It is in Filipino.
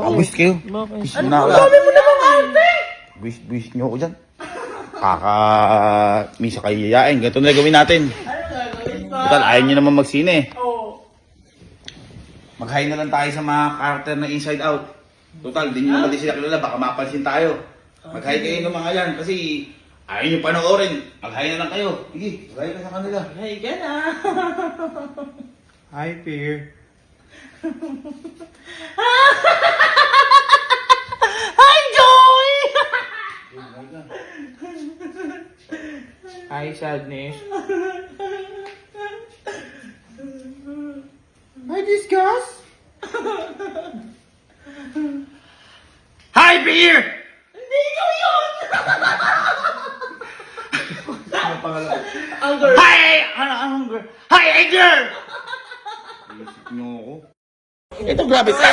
Buwis kayo. Bakit? Buwis na ako. Sabi mo naman arte! Buwis nyo ako dyan. Misa kayo yayain. Ganito na gawin natin. Ano gagawin ko? Total, ayaw nyo naman magsine. Oo. Mag-hi na lang tayo sa mga karakter na Inside Out. Total, di nyo naman din sila kilala. Baka mapansin tayo. Mag-hi kayo ng mga yan. Kasi ayaw nyo panoorin. Mag-hi na lang kayo. Sige, mag-hi ka sa kanila. Hey, gana! Hi, Peer. Hi, Joy! Hi, Sadness. Hi, Discuss. Hi, Beer! Hindi ikaw yun! Ano pangalan? Anger! Hi! Ano? Hi, Edgar! Isip nyo ako. Ito, grabe ka.